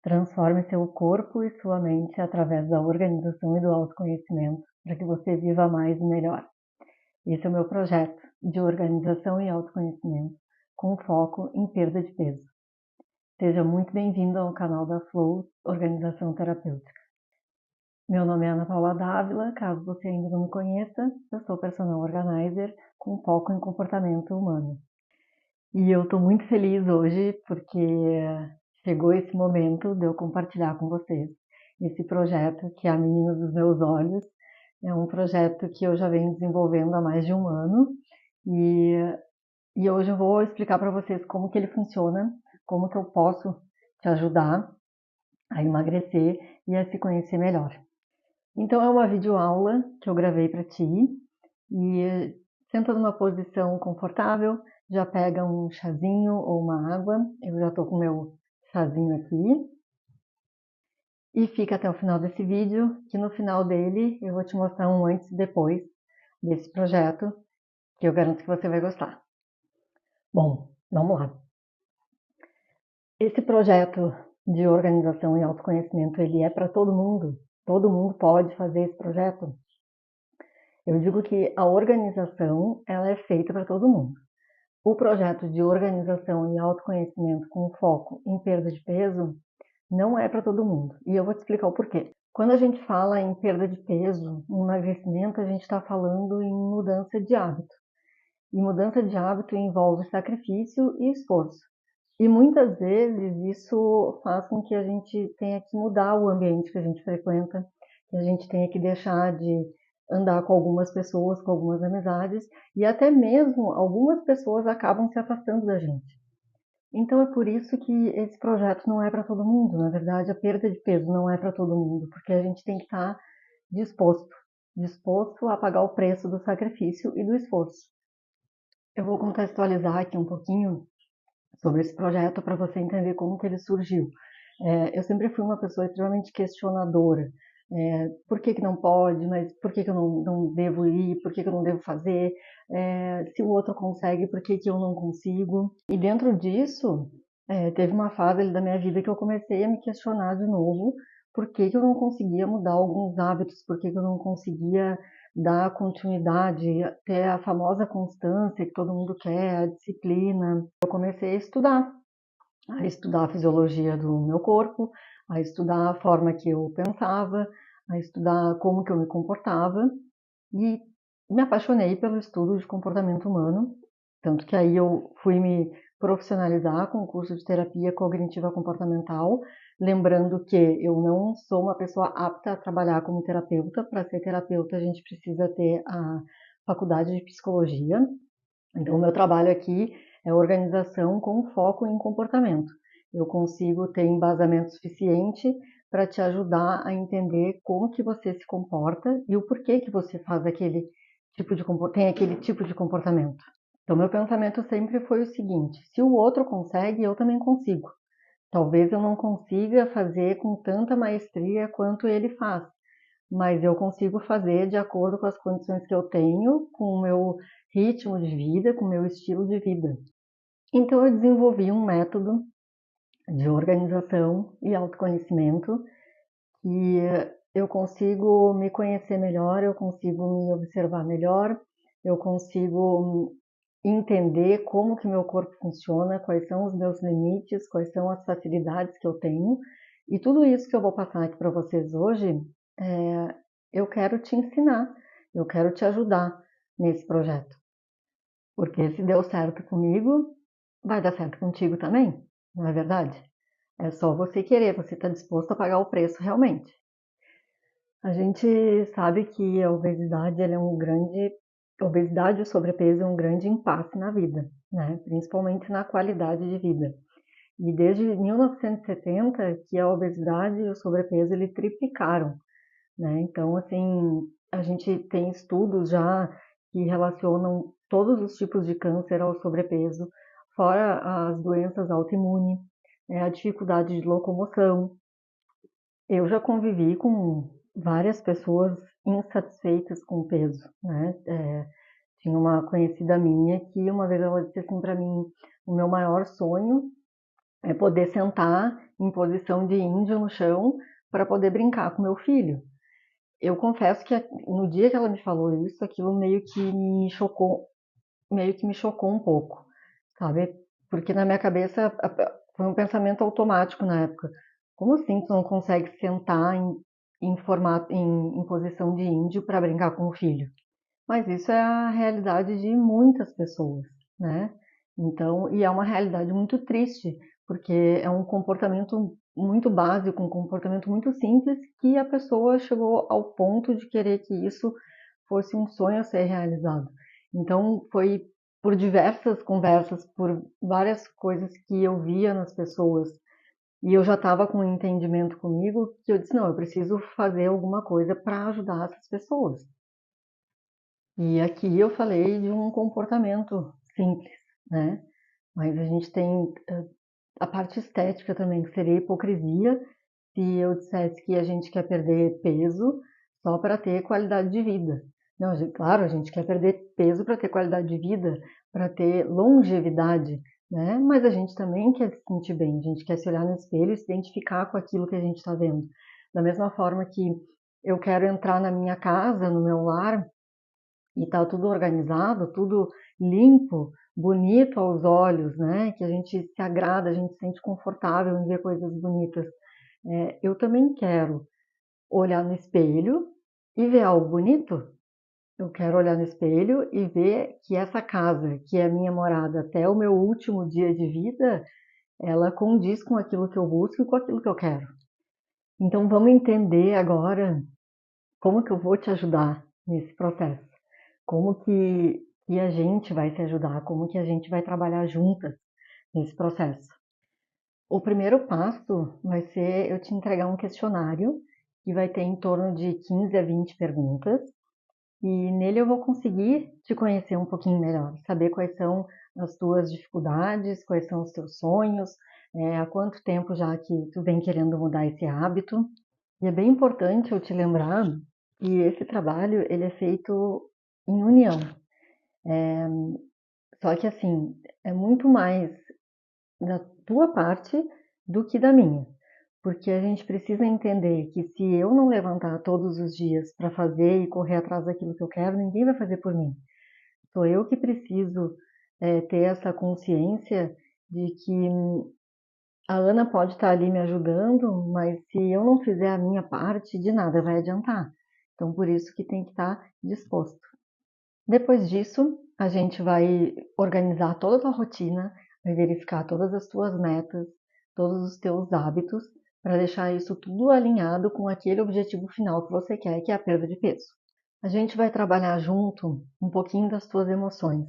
Transforme seu corpo e sua mente através da organização e do autoconhecimento para que você viva mais e melhor. Esse é o meu projeto de organização e autoconhecimento com foco em perda de peso. Seja muito bem-vindo ao canal da Flow Organização Terapêutica. Meu nome é Ana Paula Dávila, caso você ainda não me conheça, eu sou personal organizer com foco em comportamento humano. E eu estou muito feliz hoje porque chegou esse momento de eu compartilhar com vocês esse projeto que é a Menina dos Meus Olhos. É um projeto que eu já venho desenvolvendo há mais de um ano e hoje eu vou explicar para vocês como que ele funciona, como que eu posso te ajudar a emagrecer e a se conhecer melhor. Então é uma videoaula que eu gravei para ti e senta numa posição confortável, já pega um chazinho ou uma água, eu já estou com o meu chazinho aqui, e fica até o final desse vídeo, que no final dele eu vou te mostrar um antes e depois desse projeto, que eu garanto que você vai gostar. Bom, vamos lá. Esse projeto de organização e autoconhecimento, ele é para todo mundo pode fazer esse projeto. Eu digo que a organização, ela é feita para todo mundo. O projeto de organização e autoconhecimento com foco em perda de peso não é para todo mundo. E eu vou te explicar o porquê. Quando a gente fala em perda de peso, em emagrecimento, a gente está falando em mudança de hábito. E mudança de hábito envolve sacrifício e esforço. E muitas vezes isso faz com que a gente tenha que mudar o ambiente que a gente frequenta, que a gente tenha que deixar de andar com algumas pessoas, com algumas amizades, e até mesmo algumas pessoas acabam se afastando da gente. Então é por isso que esse projeto não é para todo mundo. Na verdade, a perda de peso não é para todo mundo, porque a gente tem que estar disposto a pagar o preço do sacrifício e do esforço. Eu vou contextualizar aqui um pouquinho sobre esse projeto para você entender como que ele surgiu. Eu sempre fui uma pessoa extremamente questionadora. Por que não pode? Mas por que eu não devo ir? Por que eu não devo fazer? Se o outro consegue, por que eu não consigo? E dentro disso, teve uma fase ali da minha vida que eu comecei a me questionar de novo por que eu não conseguia mudar alguns hábitos, por que eu não conseguia dar continuidade, ter a famosa constância que todo mundo quer, a disciplina. Eu comecei a estudar a fisiologia do meu corpo, a estudar a forma que eu pensava, a estudar como que eu me comportava e me apaixonei pelo estudo de comportamento humano, tanto que aí eu fui me profissionalizar com o curso de terapia cognitiva comportamental, lembrando que eu não sou uma pessoa apta a trabalhar como terapeuta. Para ser terapeuta a gente precisa ter a faculdade de psicologia. Então, o meu trabalho aqui é organização com foco em comportamento. Eu consigo ter embasamento suficiente para te ajudar a entender como que você se comporta e o porquê que você faz aquele tem aquele tipo de comportamento. Então, meu pensamento sempre foi o seguinte: se o outro consegue, eu também consigo. Talvez eu não consiga fazer com tanta maestria quanto ele faz, mas eu consigo fazer de acordo com as condições que eu tenho, com o meu ritmo de vida, com o meu estilo de vida. Então eu desenvolvi um método de organização e autoconhecimento que eu consigo me conhecer melhor, eu consigo me observar melhor, eu consigo entender como que meu corpo funciona, quais são os meus limites, quais são as facilidades que eu tenho. E tudo isso que eu vou passar aqui para vocês hoje, eu quero te ensinar, eu quero te ajudar nesse projeto. Porque se deu certo comigo, vai dar certo contigo também, não é verdade? É só você querer, você está disposto a pagar o preço realmente. A gente sabe que a obesidade, obesidade e sobrepeso é um grande impasse na vida, né? Principalmente na qualidade de vida. E desde 1970 que a obesidade e o sobrepeso ele triplicaram, né? Então, assim, a gente tem estudos já que relacionam todos os tipos de câncer ao sobrepeso, fora as doenças autoimunes, a dificuldade de locomoção. Eu já convivi com várias pessoas insatisfeitas com o peso, né? Tinha uma conhecida minha que uma vez ela disse assim para mim: o meu maior sonho é poder sentar em posição de índio no chão para poder brincar com meu filho. Eu confesso que no dia que ela me falou isso, aquilo meio que me chocou um pouco, sabe? Porque na minha cabeça foi um pensamento automático na época. Como assim tu não consegue sentar em posição de índio para brincar com o filho? Mas isso é a realidade de muitas pessoas, né? Então, e é uma realidade muito triste, porque é um comportamento muito básico, um comportamento muito simples, que a pessoa chegou ao ponto de querer que isso fosse um sonho a ser realizado. Então, foi por diversas conversas, por várias coisas que eu via nas pessoas, e eu já estava com um entendimento comigo, que eu disse, não, eu preciso fazer alguma coisa para ajudar essas pessoas. E aqui eu falei de um comportamento simples, né? Mas a gente tem a parte estética também, que seria hipocrisia se eu dissesse que a gente quer perder peso só para ter qualidade de vida. Não, claro, a gente quer perder peso para ter qualidade de vida, para ter longevidade, né? Mas a gente também quer se sentir bem, a gente quer se olhar no espelho e se identificar com aquilo que a gente está vendo. Da mesma forma que eu quero entrar na minha casa, no meu lar, e tá tudo organizado, tudo limpo, bonito aos olhos, né? Que a gente se agrada, a gente se sente confortável em ver coisas bonitas. Eu também quero olhar no espelho e ver algo bonito. Eu quero olhar no espelho e ver que essa casa, que é a minha morada até o meu último dia de vida, ela condiz com aquilo que eu busco e com aquilo que eu quero. Então vamos entender agora como que eu vou te ajudar nesse processo. Como que a gente vai se ajudar, como que a gente vai trabalhar juntas nesse processo. O primeiro passo vai ser eu te entregar um questionário que vai ter em torno de 15 a 20 perguntas e nele eu vou conseguir te conhecer um pouquinho melhor, saber quais são as tuas dificuldades, quais são os teus sonhos, há quanto tempo já que tu vem querendo mudar esse hábito. E é bem importante eu te lembrar que esse trabalho ele é feito em união. Só que assim, é muito mais da tua parte do que da minha. Porque a gente precisa entender que se eu não levantar todos os dias para fazer e correr atrás daquilo que eu quero, ninguém vai fazer por mim. Sou eu que preciso ter essa consciência de que a Ana pode estar ali me ajudando, mas se eu não fizer a minha parte, de nada vai adiantar. Então, por isso que tem que estar disposto. Depois disso, a gente vai organizar toda a tua rotina, vai verificar todas as tuas metas, todos os teus hábitos, para deixar isso tudo alinhado com aquele objetivo final que você quer, que é a perda de peso. A gente vai trabalhar junto um pouquinho das tuas emoções,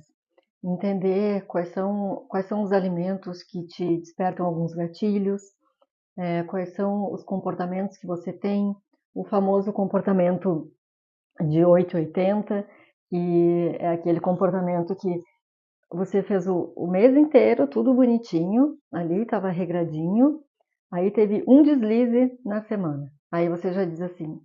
entender quais são os alimentos que te despertam alguns gatilhos, quais são os comportamentos que você tem, o famoso comportamento de 880, que é aquele comportamento que você fez o mês inteiro, tudo bonitinho, ali estava regradinho, aí teve um deslize na semana. Aí você já diz assim,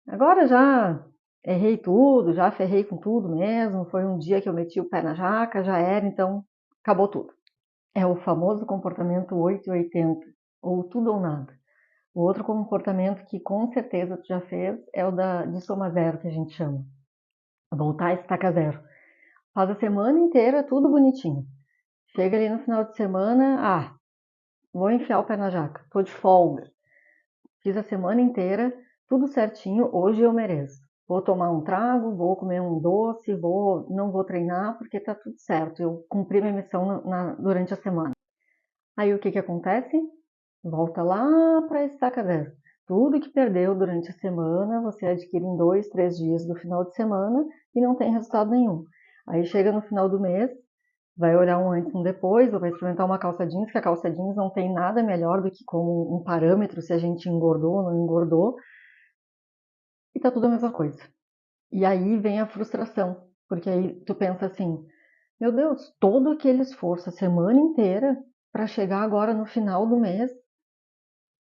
agora já errei tudo, já ferrei com tudo mesmo, foi um dia que eu meti o pé na jaca, já era, então acabou tudo. É o famoso comportamento 880, ou tudo ou nada. O outro comportamento que com certeza tu já fez é o de soma zero, que a gente chama. Voltar a estaca zero. Faz a semana inteira tudo bonitinho. Chega ali no final de semana, vou enfiar o pé na jaca, tô de folga. Fiz a semana inteira, tudo certinho, hoje eu mereço. Vou tomar um trago, vou comer um doce, não vou treinar porque tá tudo certo. Eu cumpri minha missão durante a semana. Aí o que acontece? Volta lá para a estaca zero. Tudo que perdeu durante a semana, você adquire em 2, 3 dias do final de semana e não tem resultado nenhum. Aí chega no final do mês, vai olhar um antes e um depois, ou vai experimentar uma calça jeans, que a calça jeans não tem nada melhor do que como um parâmetro se a gente engordou ou não engordou, e tá tudo a mesma coisa. E aí vem a frustração, porque aí tu pensa assim, meu Deus, todo aquele esforço a semana inteira para chegar agora no final do mês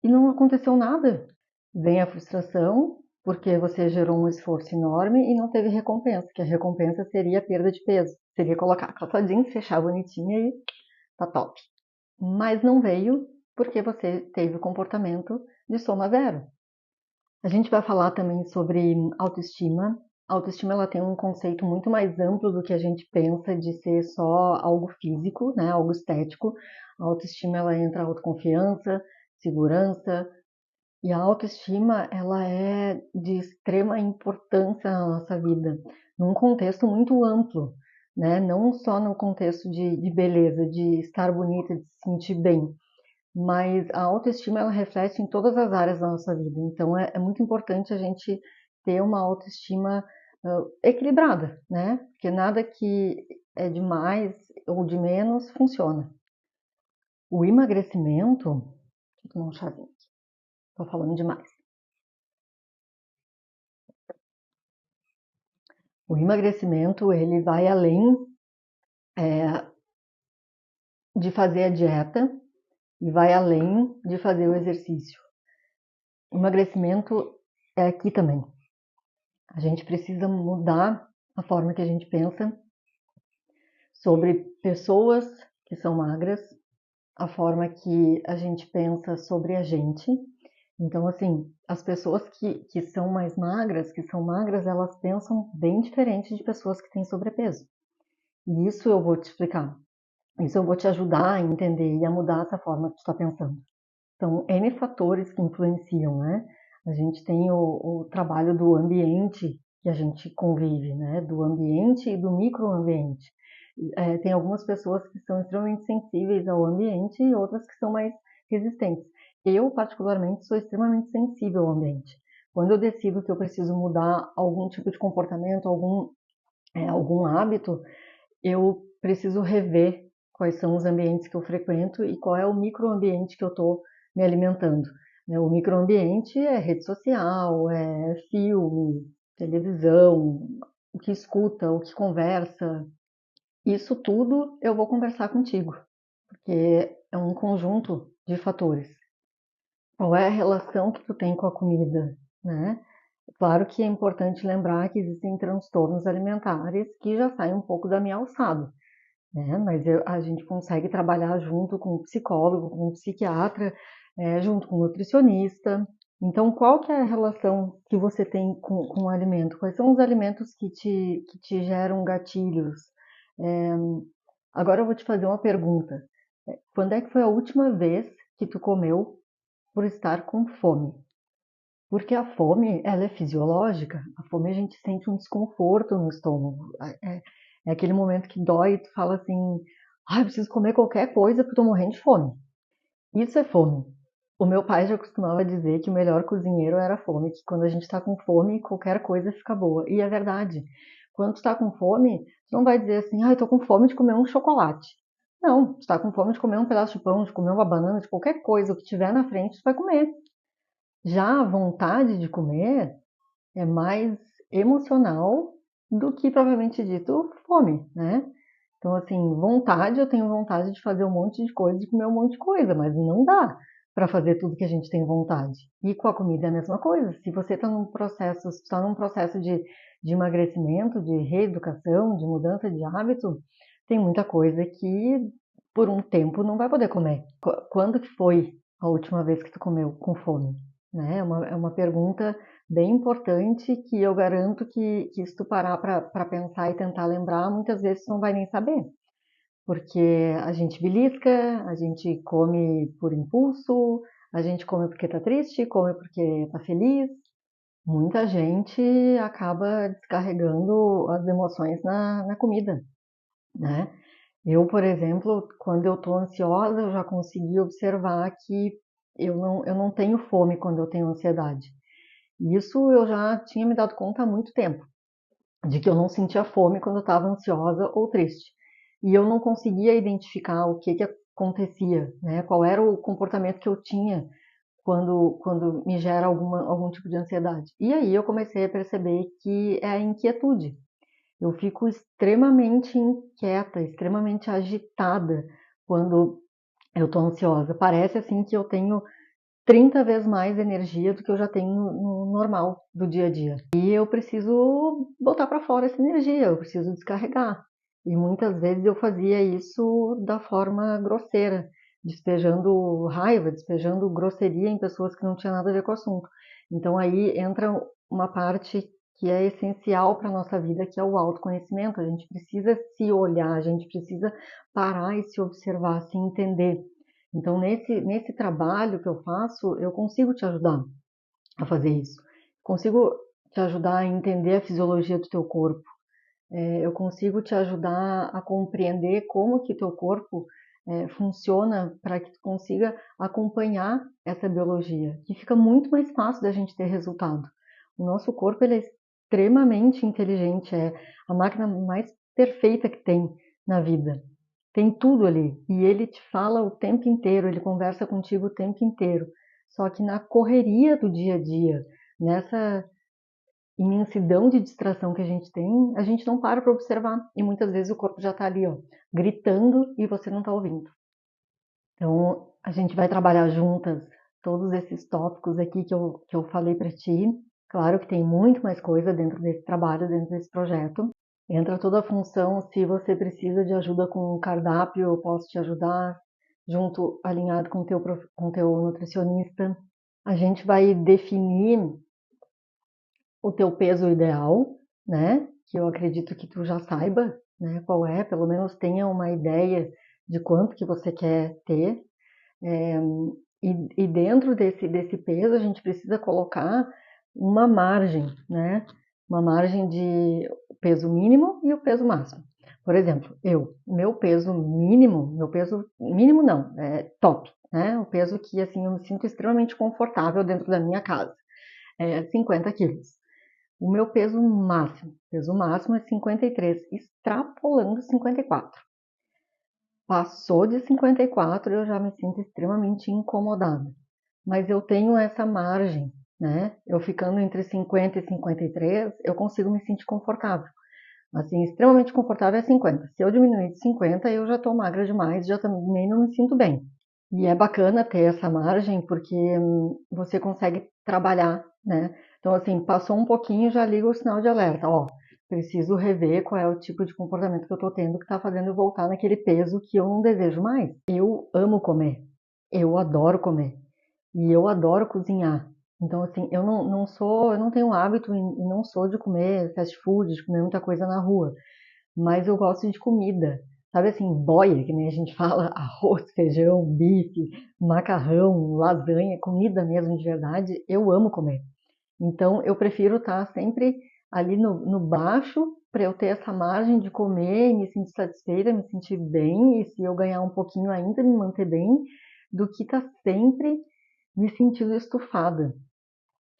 e não aconteceu nada. Vem a frustração, porque você gerou um esforço enorme e não teve recompensa, que a recompensa seria a perda de peso. Seria colocar a calça jeans, fechar bonitinha e tá top. mas não veio porque você teve o comportamento de soma zero. A gente vai falar também sobre autoestima. A autoestima ela tem um conceito muito mais amplo do que a gente pensa de ser só algo físico, né, algo estético. A autoestima ela entra autoconfiança, segurança, e a autoestima ela é de extrema importância na nossa vida, num contexto muito amplo, né? Não só no contexto de beleza, de estar bonita, de se sentir bem, mas a autoestima ela reflete em todas as áreas da nossa vida. Então é muito importante a gente ter uma autoestima equilibrada, né? Porque nada que é de mais ou de menos funciona. O emagrecimento, deixa eu tomar um chazinho, tô falando demais. O emagrecimento ele vai além de fazer a dieta e vai além de fazer o exercício. O emagrecimento é aqui também. A gente precisa mudar a forma que a gente pensa sobre pessoas que são magras, a forma que a gente pensa sobre a gente. Então, assim, as pessoas que são mais magras, que são magras, elas pensam bem diferente de pessoas que têm sobrepeso. E isso eu vou te explicar. Isso eu vou te ajudar a entender e a mudar essa forma que tu está pensando. São N fatores que influenciam, né? A gente tem o trabalho do ambiente que a gente convive, né? Do ambiente e do microambiente. Tem algumas pessoas que são extremamente sensíveis ao ambiente e outras que são mais resistentes. Eu, particularmente, sou extremamente sensível ao ambiente. Quando eu decido que eu preciso mudar algum tipo de comportamento, algum hábito, eu preciso rever quais são os ambientes que eu frequento e qual é o microambiente que eu estou me alimentando. O microambiente é rede social, é filme, televisão, o que escuta, o que conversa. Isso tudo eu vou conversar contigo, porque é um conjunto de fatores. Qual é a relação que tu tem com a comida, né? Claro que é importante lembrar que existem transtornos alimentares que já saem um pouco da minha alçada, né? Mas a gente consegue trabalhar junto com o psicólogo, com o psiquiatra, junto com o nutricionista. Então, qual que é a relação que você tem com o alimento? Quais são os alimentos que te geram gatilhos? É, Agora eu vou te fazer uma pergunta. Quando é que foi a última vez que tu comeu por estar com fome? Porque a fome, ela é fisiológica. A fome a gente sente um desconforto no estômago. É aquele momento que dói e tu fala assim, eu preciso comer qualquer coisa porque eu tô morrendo de fome. Isso é fome. O meu pai já costumava dizer que o melhor cozinheiro era a fome, que quando a gente tá com fome, qualquer coisa fica boa. E é verdade. Quando tu tá com fome, tu não vai dizer assim, eu tô com fome de comer um chocolate. Não, tu tá com fome de comer um pedaço de pão, de comer uma banana, de qualquer coisa, o que tiver na frente, tu vai comer. Já a vontade de comer é mais emocional do que propriamente dito fome, né? Então, assim, vontade, eu tenho vontade de fazer um monte de coisa, de comer um monte de coisa, mas não dá para fazer tudo que a gente tem vontade. E com a comida é a mesma coisa. Se você está num processo de emagrecimento, de reeducação, de mudança de hábito, tem muita coisa que por um tempo não vai poder comer. Quando que foi a última vez que tu comeu com fome? Né? É uma pergunta bem importante que eu garanto que se tu parar para pensar e tentar lembrar, muitas vezes tu não vai nem saber. Porque a gente belisca, a gente come por impulso, a gente come porque tá triste, come porque tá feliz. Muita gente acaba descarregando as emoções na comida, né? Eu, por exemplo, quando eu tô ansiosa, eu já consegui observar que eu não tenho fome quando eu tenho ansiedade. Isso eu já tinha me dado conta há muito tempo, de que eu não sentia fome quando eu estava ansiosa ou triste. E eu não conseguia identificar o que acontecia, né? Qual era o comportamento que eu tinha quando me gera algum tipo de ansiedade. E aí eu comecei a perceber que é a inquietude. Eu fico extremamente inquieta, extremamente agitada quando eu estou ansiosa. Parece assim que eu tenho 30 vezes mais energia do que eu já tenho no normal do dia a dia. E eu preciso botar para fora essa energia, eu preciso descarregar. E muitas vezes eu fazia isso da forma grosseira, despejando raiva, despejando grosseria em pessoas que não tinham nada a ver com o assunto. Então aí entra uma parte que é essencial para a nossa vida, que é o autoconhecimento. A gente precisa se olhar, a gente precisa parar e se observar, se entender. Então, nesse trabalho que eu faço, eu consigo te ajudar a fazer isso. Consigo te ajudar a entender a fisiologia do teu corpo. Eu consigo te ajudar a compreender como que teu corpo funciona para que tu consiga acompanhar essa biologia, que fica muito mais fácil da gente ter resultado. O nosso corpo ele é extremamente inteligente, é a máquina mais perfeita que tem na vida. Tem tudo ali e ele te fala o tempo inteiro, ele conversa contigo o tempo inteiro. Só que na correria do dia a dia, nessa imensidão de distração que a gente não para observar. E muitas vezes o corpo já está ali, ó, gritando e você não está ouvindo. Então, a gente vai trabalhar juntas todos esses tópicos aqui que eu falei para ti. Claro que tem muito mais coisa dentro desse trabalho, dentro desse projeto. Entra toda a função, se você precisa de ajuda com o cardápio, eu posso te ajudar, junto, alinhado com teu nutricionista. A gente vai definir o teu peso ideal, né? Que eu acredito que tu já saiba, né? Qual é, pelo menos tenha uma ideia de quanto que você quer ter. É, e dentro desse peso a gente precisa colocar uma margem, né? Uma margem de peso mínimo e o peso máximo. Por exemplo, meu peso mínimo não, é top, né? O peso que assim eu me sinto extremamente confortável dentro da minha casa, é 50 quilos. O meu peso máximo é 53, extrapolando 54. Passou de 54, eu já me sinto extremamente incomodada. Mas eu tenho essa margem, né? Eu ficando entre 50 e 53, eu consigo me sentir confortável. Assim, extremamente confortável é 50. Se eu diminuir de 50, eu já tô magra demais, já também não me sinto bem. E é bacana ter essa margem porque você consegue trabalhar, né? Então, assim, passou um pouquinho, já liga o sinal de alerta. Ó, preciso rever qual é o tipo de comportamento que eu tô tendo que tá fazendo eu voltar naquele peso que eu não desejo mais. Eu amo comer. Eu adoro comer. E eu adoro cozinhar. Então, assim, eu não tenho hábito e não sou de comer fast food, de comer muita coisa na rua, mas eu gosto de comida. Sabe assim, boia, que nem a gente fala, arroz, feijão, bife, macarrão, lasanha, comida mesmo de verdade, eu amo comer. Então, eu prefiro estar sempre ali no baixo para eu ter essa margem de comer e me sentir satisfeita, me sentir bem, e se eu ganhar um pouquinho ainda, me manter bem, do que estar sempre me sentindo estufada.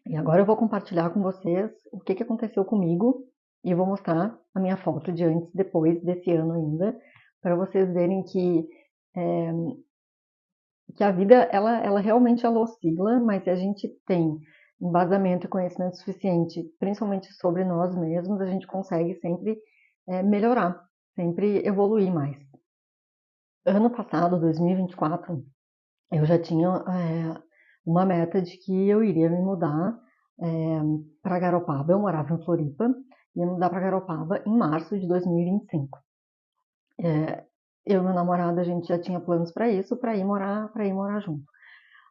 E agora eu vou compartilhar com vocês o que aconteceu comigo e vou mostrar a minha foto de antes e depois desse ano ainda, para vocês verem é, que a vida, ela realmente ela oscila, mas se a gente tem embasamento e conhecimento suficiente, principalmente sobre nós mesmos, a gente consegue sempre melhorar, sempre evoluir mais. Ano passado, 2024, eu já tinha uma meta de que eu iria me mudar para Garopaba. Eu morava em Floripa, ia me mudar para Garopaba em março de 2025. Eu e meu namorado, a gente já tinha planos para isso, para ir morar junto.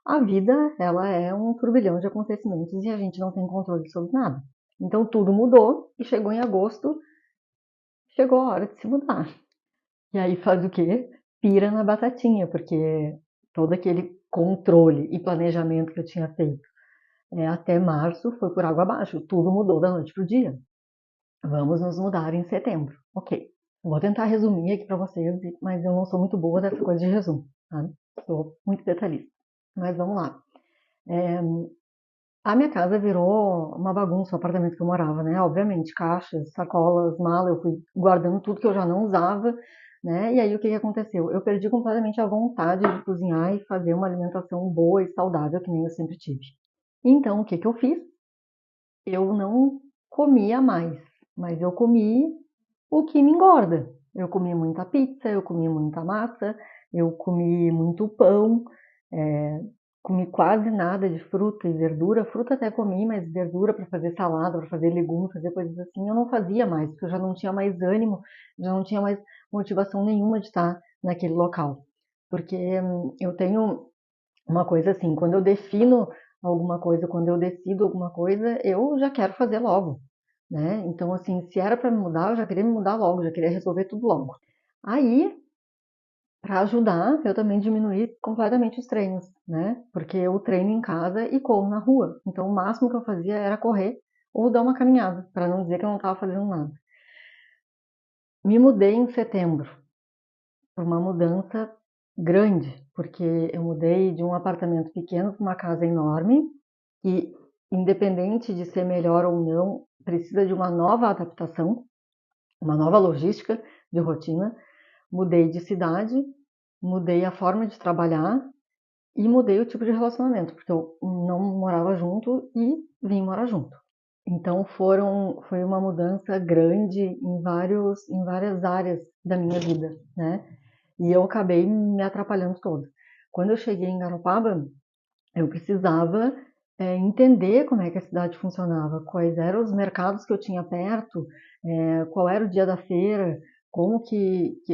A vida, ela é um turbilhão de acontecimentos e a gente não tem controle sobre nada. Então tudo mudou e chegou em agosto, chegou a hora de se mudar. E aí faz o quê? Pira na batatinha, porque todo aquele controle e planejamento que eu tinha feito até março foi por água abaixo. Tudo mudou da noite para o dia. Vamos nos mudar em setembro. Ok. Vou tentar resumir aqui para vocês, mas eu não sou muito boa dessa coisa de resumo. Tá? Sou muito detalhista. Mas vamos lá. A minha casa virou uma bagunça, o apartamento que eu morava, né? Obviamente, caixas, sacolas, mala, eu fui guardando tudo que eu já não usava, né? E aí o que aconteceu? Eu perdi completamente a vontade de cozinhar e fazer uma alimentação boa e saudável, que nem eu sempre tive. Então, o que eu fiz? Eu não comia mais, mas eu comi o que me engorda. Eu comi muita pizza, eu comi muita massa, eu comi muito pão, é, comi quase nada de fruta e verdura. Fruta até comi, mas verdura para fazer salada, para fazer legume, fazer coisas assim, eu não fazia mais, porque eu já não tinha mais ânimo, já não tinha mais motivação nenhuma de estar naquele local. porque eu tenho uma coisa assim, quando eu defino alguma coisa, quando eu decido alguma coisa, eu já quero fazer logo, né? Então, assim, se era para me mudar, eu já queria me mudar logo, já queria resolver tudo logo. Aí, para ajudar, eu também diminuí completamente os treinos, né? Porque eu treino em casa e corro na rua. Então, o máximo que eu fazia era correr ou dar uma caminhada, para não dizer que eu não estava fazendo nada. Me mudei em setembro, por uma mudança grande, porque eu mudei de um apartamento pequeno para uma casa enorme e, independente de ser melhor ou não, precisa de uma nova adaptação, uma nova logística de rotina. Mudei de cidade, mudei a forma de trabalhar e mudei o tipo de relacionamento, porque eu não morava junto e vim morar junto. Então foi uma mudança grande em várias áreas da minha vida, né? E eu acabei me atrapalhando toda. Quando eu cheguei em Garopaba, eu precisava entender como é que a cidade funcionava, quais eram os mercados que eu tinha perto, qual era o dia da feira,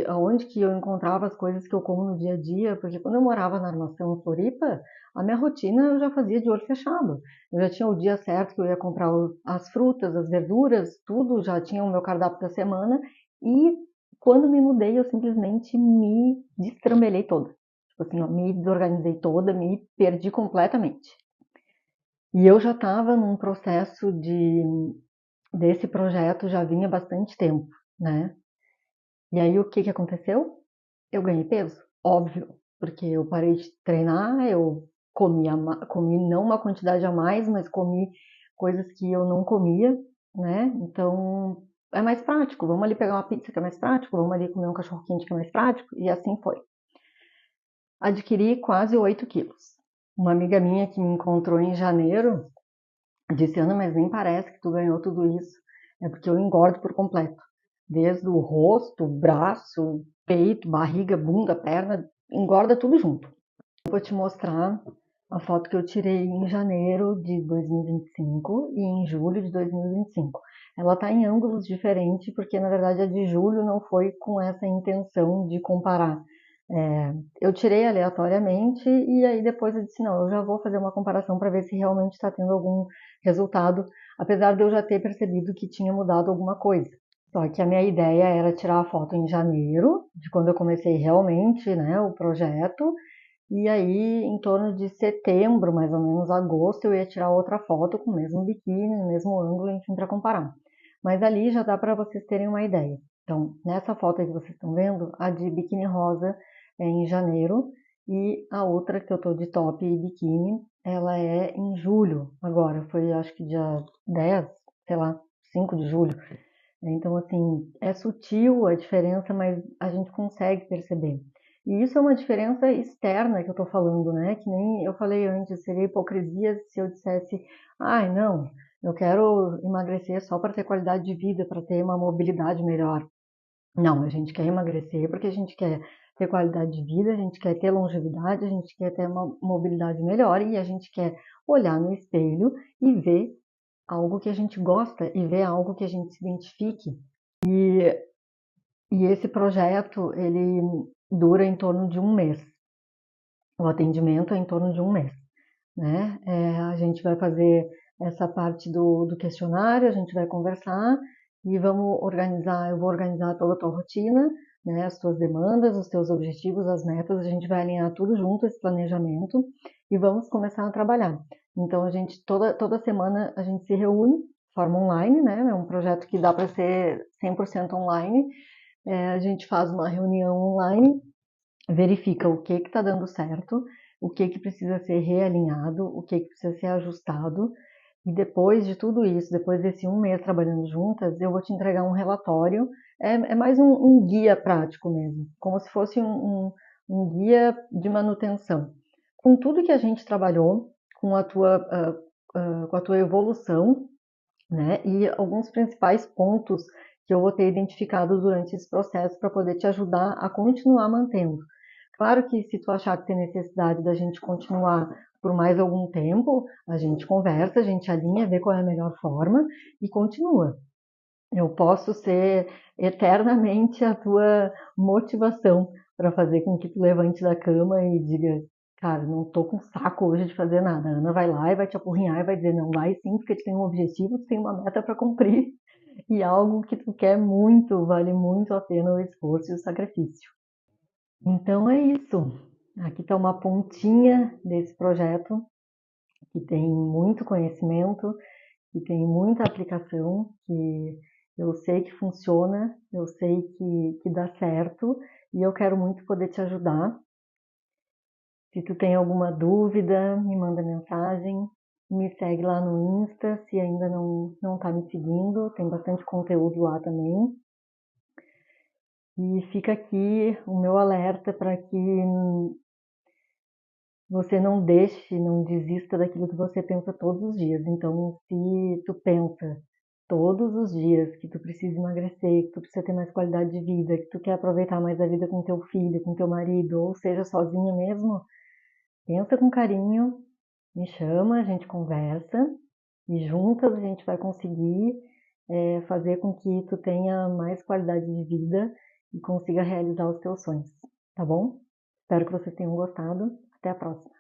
aonde que eu encontrava as coisas que eu como no dia a dia, porque quando eu morava na Armação em Floripa, a minha rotina eu já fazia de olho fechado. Eu já tinha o dia certo que eu ia comprar as frutas, as verduras, tudo, já tinha o meu cardápio da semana, e quando me mudei eu simplesmente me destrambelhei toda. Tipo assim, ó, me desorganizei toda, me perdi completamente. E eu já estava num processo desse projeto já vinha bastante tempo, né? E aí o que que aconteceu? Eu ganhei peso, óbvio, porque eu parei de treinar, eu comi não uma quantidade a mais, mas comi coisas que eu não comia, né? Então é mais prático, vamos ali pegar uma pizza que é mais prático, vamos ali comer um cachorro quente que é mais prático, e assim foi. Adquiri quase 8 quilos. Uma amiga minha que me encontrou em janeiro disse: Ana, mas nem parece que tu ganhou tudo isso. É porque eu engordo por completo. Desde o rosto, braço, peito, barriga, bunda, perna, engorda tudo junto. Vou te mostrar a foto que eu tirei em janeiro de 2025 e em julho de 2025. Ela está em ângulos diferentes, porque na verdade a de julho não foi com essa intenção de comparar. Eu tirei aleatoriamente e aí depois eu disse, não, eu já vou fazer uma comparação para ver se realmente está tendo algum resultado, apesar de eu já ter percebido que tinha mudado alguma coisa. Só que a minha ideia era tirar a foto em janeiro, de quando eu comecei realmente, né, o projeto, e aí em torno de setembro, mais ou menos agosto, eu ia tirar outra foto com o mesmo biquíni, no mesmo ângulo, enfim, para comparar. Mas ali já dá para vocês terem uma ideia. Então, nessa foto aí que vocês estão vendo, a de biquíni rosa é em janeiro e a outra que eu tô de top e biquíni, ela é em julho agora, foi acho que dia 10, sei lá, 5 de julho. Então, assim, é sutil a diferença, mas a gente consegue perceber. E isso é uma diferença externa que eu tô falando, né? Que nem eu falei antes, seria hipocrisia se eu dissesse, ai, não, eu quero emagrecer só para ter qualidade de vida, para ter uma mobilidade melhor. Não, a gente quer emagrecer porque a gente quer ter qualidade de vida, a gente quer ter longevidade, a gente quer ter uma mobilidade melhor e a gente quer olhar no espelho e ver algo que a gente gosta e ver algo que a gente se identifique. E esse projeto, ele dura em torno de um mês. O atendimento é em torno de um mês, né? A gente vai fazer essa parte do questionário, a gente vai conversar e vamos organizar, eu vou organizar toda a tua rotina, né? As tuas demandas, os teus objetivos, as metas, a gente vai alinhar tudo junto, esse planejamento, e vamos começar a trabalhar. Então, toda semana a gente se reúne, forma online, né? É um projeto que dá para ser 100% online. A gente faz uma reunião online, verifica o que está dando certo, o que precisa ser realinhado, o que precisa ser ajustado. E depois de tudo isso, depois desse um mês trabalhando juntas, eu vou te entregar um relatório. É mais um guia prático mesmo, como se fosse um guia de manutenção. Com tudo que a gente trabalhou, com a tua evolução, né? E alguns principais pontos que eu vou ter identificado durante esse processo para poder te ajudar a continuar mantendo. Claro que se tu achar que tem necessidade da gente continuar por mais algum tempo, a gente conversa, a gente alinha, vê qual é a melhor forma e continua. Eu posso ser eternamente a tua motivação para fazer com que tu levante da cama e diga, cara, não tô com saco hoje de fazer nada. A Ana vai lá e vai te apurrinhar e vai dizer, não, vai sim, porque tu tem um objetivo, tu tem uma meta para cumprir e algo que tu quer muito, vale muito a pena o esforço e o sacrifício. Então é isso. Aqui está uma pontinha desse projeto que tem muito conhecimento, que tem muita aplicação, que eu sei que funciona, eu sei que dá certo e eu quero muito poder te ajudar. Se tu tem alguma dúvida, me manda mensagem, me segue lá no Insta, se ainda não tá me seguindo, tem bastante conteúdo lá também. E fica aqui o meu alerta para que você não deixe, não desista daquilo que você pensa todos os dias. Então, se tu pensa todos os dias que tu precisa emagrecer, que tu precisa ter mais qualidade de vida, que tu quer aproveitar mais a vida com teu filho, com teu marido, ou seja, sozinha mesmo, pensa com carinho, me chama, a gente conversa e juntas a gente vai conseguir fazer com que tu tenha mais qualidade de vida e consiga realizar os teus sonhos, tá bom? Espero que vocês tenham gostado. Até a próxima.